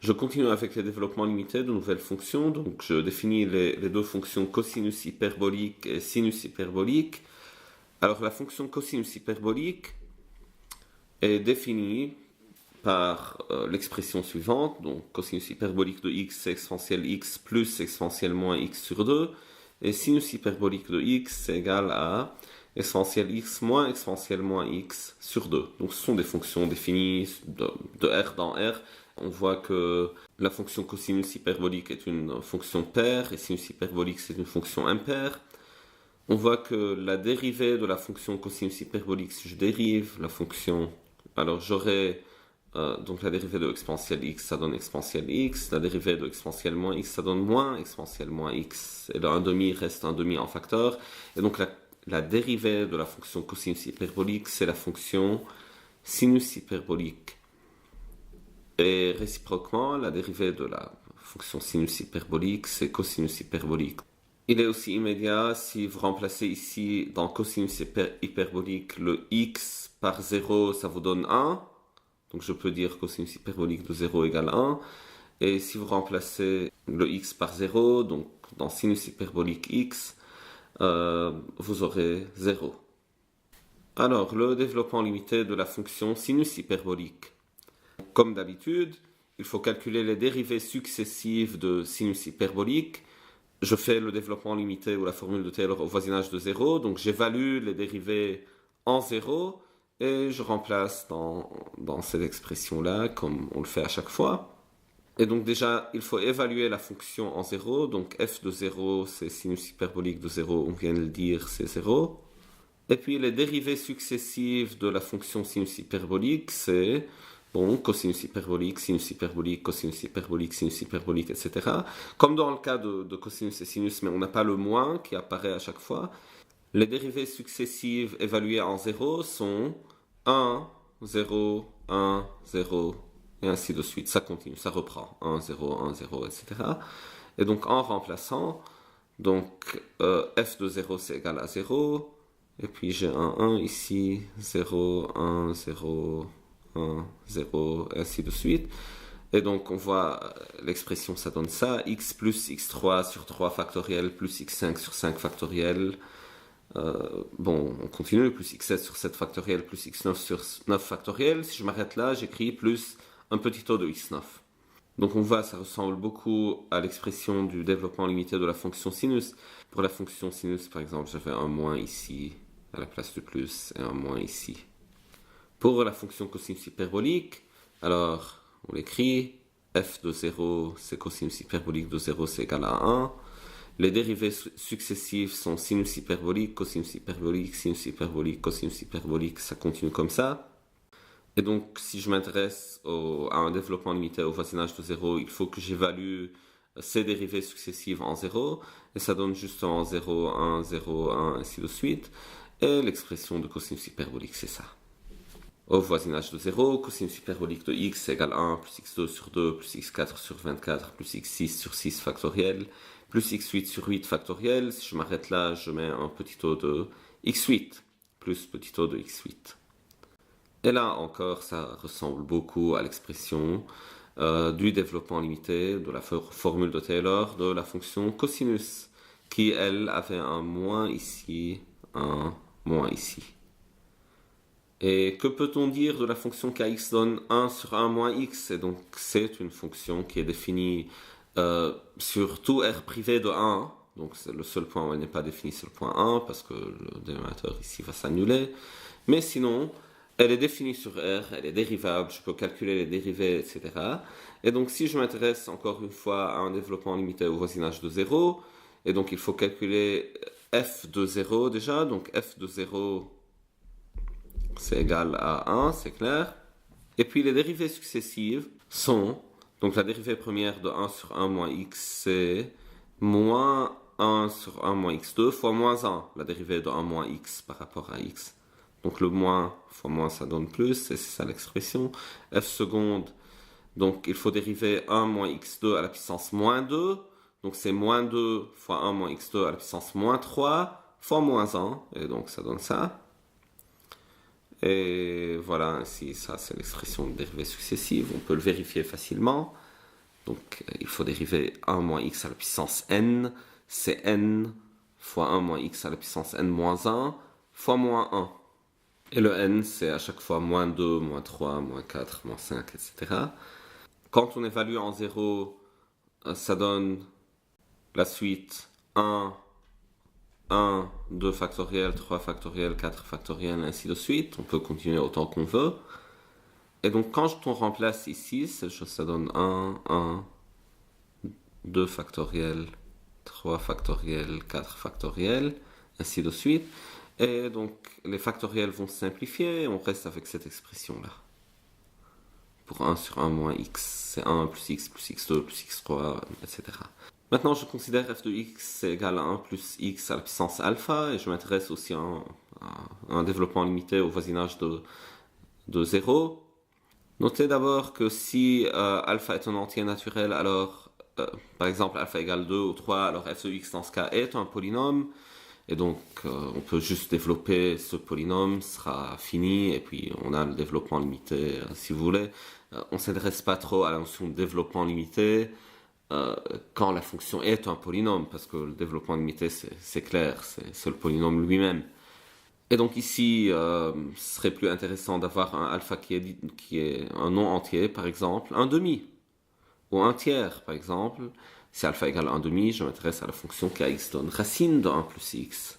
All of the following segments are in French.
Je continue avec les développements limités de nouvelles fonctions. Donc, je définis les deux fonctions cosinus hyperbolique et sinus hyperbolique. Alors, la fonction cosinus hyperbolique est définie par l'expression suivante. Donc, cosinus hyperbolique de x, c'est exponentielle x plus exponentielle moins x sur 2. Et sinus hyperbolique de x, c'est égal à exponentielle x moins exponentielle moins x sur 2. Donc, ce sont des fonctions définies de R dans R. On voit que la fonction cosinus hyperbolique est une fonction paire et sinus hyperbolique c'est une fonction impaire. On voit que la dérivée de la fonction cosinus hyperbolique, si je dérive la fonction, alors j'aurai donc la dérivée de exponentielle x, ça donne exponentielle x, la dérivée de exponentielle moins x, ça donne moins exponentielle moins x, et le 1,5 reste 1,5 en facteur, et donc la dérivée de la fonction cosinus hyperbolique, c'est la fonction sinus hyperbolique. Et réciproquement, la dérivée de la fonction sinus hyperbolique, c'est cosinus hyperbolique. Il est aussi immédiat si vous remplacez ici dans cosinus hyperbolique le x par 0, ça vous donne 1. Donc je peux dire cosinus hyperbolique de 0 égale 1. Et si vous remplacez le x par 0, donc dans sinus hyperbolique x, vous aurez 0. Alors, le développement limité de la fonction sinus hyperbolique. Comme d'habitude, il faut calculer les dérivées successives de sinus hyperbolique. Je fais le développement limité ou la formule de Taylor au voisinage de 0. Donc j'évalue les dérivées en 0 et je remplace dans cette expression-là, comme on le fait à chaque fois. Et donc déjà, il faut évaluer la fonction en 0. Donc f de 0, c'est sinus hyperbolique de 0, on vient de le dire, c'est 0. Et puis les dérivées successives de la fonction sinus hyperbolique, c'est cosinus hyperbolique, sinus hyperbolique, cosinus hyperbolique, sinus hyperbolique, etc. Comme dans le cas de cosinus et sinus, mais on n'a pas le moins qui apparaît à chaque fois. Les dérivées successives évaluées en 0 sont 1, 0, 1, 0, et ainsi de suite. Ça continue, ça reprend. 1, 0, 1, 0, etc. Et donc en remplaçant, donc f de 0 c'est égal à 0, et puis j'ai un 1 ici, 0, 1, 0, 1, 0, et ainsi de suite. Et donc on voit l'expression, ça donne ça, x plus x3 sur 3 factoriel plus x5 sur 5 factoriel. On continue, plus x7 sur 7 factoriel plus x9 sur 9 factoriel. Si je m'arrête là, j'écris plus un petit taux de x9. Donc on voit, ça ressemble beaucoup à l'expression du développement limité de la fonction sinus. Pour la fonction sinus, par exemple, j'avais un moins ici à la place du plus et un moins ici. Pour la fonction cosinus hyperbolique, alors on l'écrit, f de 0, c'est cosinus hyperbolique de 0, c'est égal à 1. Les dérivées successives sont sinus hyperbolique, cosinus hyperbolique, sinus hyperbolique, cosinus hyperbolique, ça continue comme ça. Et donc, si je m'intéresse à un développement limité au voisinage de 0, il faut que j'évalue ces dérivées successives en 0, et ça donne justement 0, 1, 0, 1, ainsi de suite. Et l'expression de cosinus hyperbolique, c'est ça. Au voisinage de 0, cosinus hyperbolique de x égale 1 plus x2 sur 2 plus x4 sur 24 plus x6 sur 6 factoriel plus x8 sur 8 factoriel. Si je m'arrête là, je mets un petit taux de x8 plus petit taux de x8. Et là encore, ça ressemble beaucoup à l'expression du développement limité de la formule de Taylor de la fonction cosinus, qui elle avait un moins ici, un moins ici. Et que peut-on dire de la fonction kx donne 1 sur 1 moins x? Et donc c'est une fonction qui est définie sur tout R privé de 1. Donc c'est le seul point où elle n'est pas définie, c'est le point 1, parce que le dénominateur ici va s'annuler. Mais sinon, elle est définie sur R, elle est dérivable, je peux calculer les dérivées, etc. Et donc si je m'intéresse encore une fois à un développement limité au voisinage de 0, et donc il faut calculer f de 0 déjà, donc f de 0 c'est égal à 1, c'est clair. Et puis les dérivées successives sont, donc la dérivée première de 1 sur 1 moins x, c'est moins 1 sur 1 moins x2 fois moins 1, la dérivée de 1 moins x par rapport à x. Donc le moins fois moins, ça donne plus, et c'est ça l'expression. F seconde, donc il faut dériver 1 moins x2 à la puissance moins 2. Donc c'est moins 2 fois 1 moins x2 à la puissance moins 3 fois moins 1. Et donc ça donne ça. Et voilà, ainsi, ça c'est l'expression de dérivée successive. On peut le vérifier facilement. Donc il faut dériver 1 moins x à la puissance n, c'est n fois 1 moins x à la puissance n moins 1 fois moins 1. Et le n, c'est à chaque fois moins 2, moins 3, moins 4, moins 5, etc. Quand on évalue en 0, ça donne la suite 1, 1, 2 factoriel, 3 factoriel, 4 factoriel, ainsi de suite. On peut continuer autant qu'on veut. Et donc quand on remplace ici, ça donne 1, 1, 2 factoriel, 3 factoriel, 4 factoriel, ainsi de suite. Et donc les factoriels vont se simplifier et on reste avec cette expression-là. Pour 1 sur 1 moins x, c'est 1 plus x2 plus x3, etc. Maintenant, je considère f de x est égal à 1 plus x à la puissance alpha et je m'intéresse aussi à un développement limité au voisinage de 0. Notez d'abord que si alpha est un entier naturel, alors par exemple alpha égale 2 ou 3, alors f de x dans ce cas est un polynôme. Et donc, on peut juste développer ce polynôme, sera fini, et puis on a le développement limité, si vous voulez. On ne s'intéresse pas trop à la notion de développement limité quand la fonction est un polynôme, parce que le développement limité, c'est clair, c'est le polynôme lui-même. Et donc ici, ce serait plus intéressant d'avoir un alpha qui est un non entier, par exemple, un demi, ou un tiers, par exemple. Si alpha égale 1 demi, je m'intéresse à la fonction kx donne racine de 1 plus x.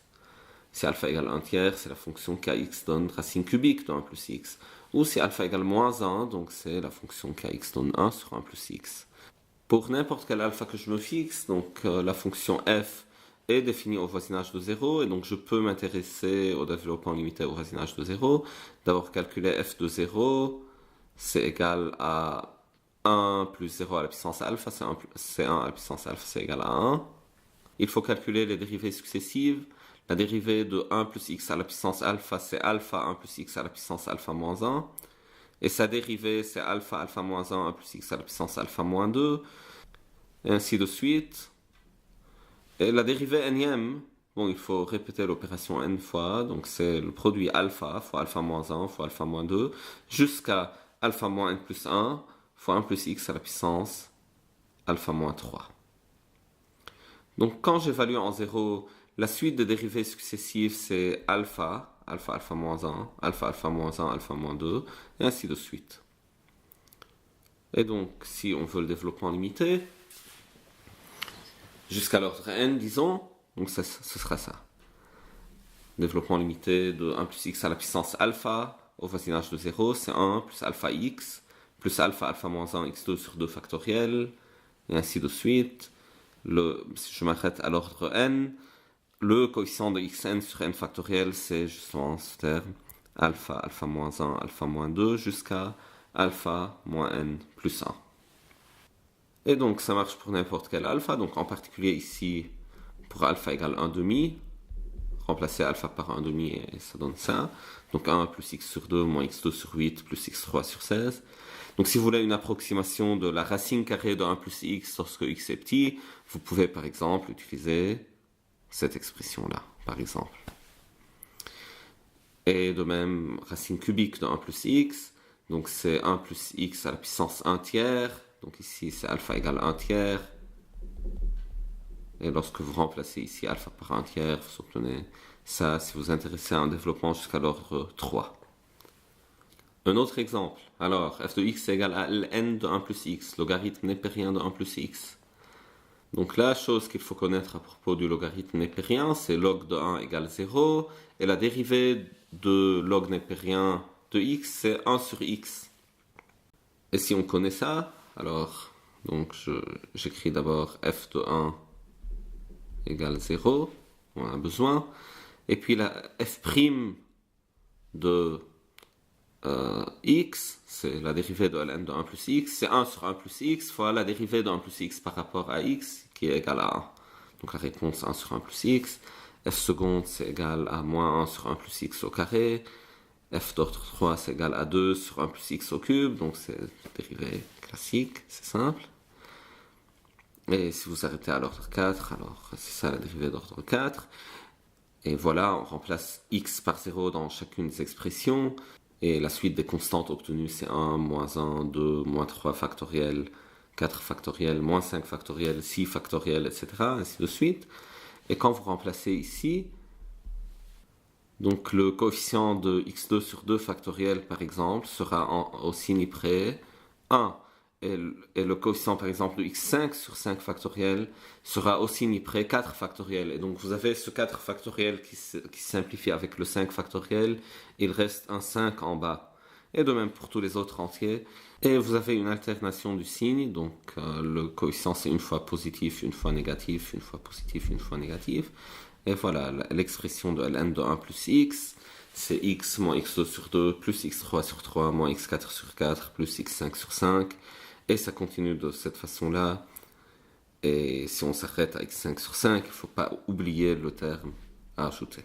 Si alpha égale 1 tiers, c'est la fonction kx donne racine cubique de 1 plus x. Ou si alpha égale moins 1, donc c'est la fonction kx donne 1 sur 1 plus x. Pour n'importe quel alpha que je me fixe, donc la fonction f est définie au voisinage de 0, et donc je peux m'intéresser au développement limité au voisinage de 0. D'abord calculer f de 0, c'est égal à 1 plus 0 à la puissance alpha, c'est 1 à la puissance alpha, c'est égal à 1. Il faut calculer les dérivées successives. La dérivée de 1 plus x à la puissance alpha, c'est alpha 1 plus x à la puissance alpha moins 1. Et sa dérivée, c'est alpha alpha moins 1, 1 plus x à la puissance alpha moins 2. Et ainsi de suite. Et la dérivée nème, bon, il faut répéter l'opération n fois. Donc c'est le produit alpha fois alpha moins 1 fois alpha moins 2 jusqu'à alpha moins n plus 1 fois 1 plus x à la puissance alpha moins 3. Donc quand j'évalue en 0, la suite de dérivées successives, c'est alpha, alpha, alpha moins 1, alpha, alpha moins 1, alpha moins 2, et ainsi de suite. Et donc, si on veut le développement limité, jusqu'à l'ordre n, disons, donc ce sera ça. Développement limité de 1 plus x à la puissance alpha au voisinage de 0, c'est 1 plus alpha x, plus alpha, alpha moins 1, x2 sur 2 factoriel, et ainsi de suite. Si je m'arrête à l'ordre n, le coefficient de xn sur n factoriel, c'est justement ce terme, alpha, alpha moins 1, alpha moins 2, jusqu'à alpha moins n plus 1. Et donc ça marche pour n'importe quel alpha, donc en particulier ici, pour alpha égale 1 demi, remplacer alpha par 1 demi et ça donne ça. Donc 1 plus x sur 2 moins x2 sur 8 plus x3 sur 16. Donc si vous voulez une approximation de la racine carrée de 1 plus x lorsque x est petit, vous pouvez par exemple utiliser cette expression-là, par exemple. Et de même, racine cubique de 1 plus x, donc c'est 1 plus x à la puissance 1 tiers, donc ici c'est alpha égale 1 tiers. Et lorsque vous remplacez ici alpha par 1 tiers, vous obtenez ça si vous vous intéressez à un développement jusqu'à l'ordre 3. Un autre exemple. Alors, f de x est égal à ln de 1 plus x, logarithme népérien de 1 plus x. Donc la chose qu'il faut connaître à propos du logarithme népérien, c'est log de 1 égale 0, et la dérivée de log népérien de x, c'est 1 sur x. Et si on connaît ça, alors, donc j'écris d'abord f de 1 égale 0, on a besoin, et puis la f' de x, c'est la dérivée de ln de 1 plus x, c'est 1 sur 1 plus x fois la dérivée de 1 plus x par rapport à x, qui est égal à 1. Donc la réponse 1 sur 1 plus x, f seconde c'est égal à moins 1 sur 1 plus x au carré, f d'ordre 3 c'est égal à 2 sur 1 plus x au cube, donc c'est dérivée classique, c'est simple. Et si vous arrêtez à l'ordre 4, alors c'est ça la dérivée d'ordre 4. Et voilà, on remplace x par 0 dans chacune des expressions. Et la suite des constantes obtenues, c'est 1, moins 1, 2, moins 3 factoriel, 4 factoriel, moins 5 factoriel, 6 factoriel, etc., ainsi de suite. Et quand vous remplacez ici, donc le coefficient de x2 sur 2 factoriel, par exemple, sera au signe près 1. Et le coefficient, par exemple, de x5 sur 5 factoriel sera au signe près 4 factoriel. Et donc vous avez ce 4 factoriel qui simplifie avec le 5 factoriel. Il reste un 5 en bas. Et de même pour tous les autres entiers. Et vous avez une alternation du signe. Donc le coefficient, c'est une fois positif, une fois négatif, une fois positif, une fois négatif. Et voilà, l'expression de ln de 1 plus x, c'est x moins x2 sur 2, plus x3 sur 3, moins x4 sur 4, plus x5 sur 5. Et ça continue de cette façon-là. Et si on s'arrête à x5 sur 5, il ne faut pas oublier le terme à ajouter.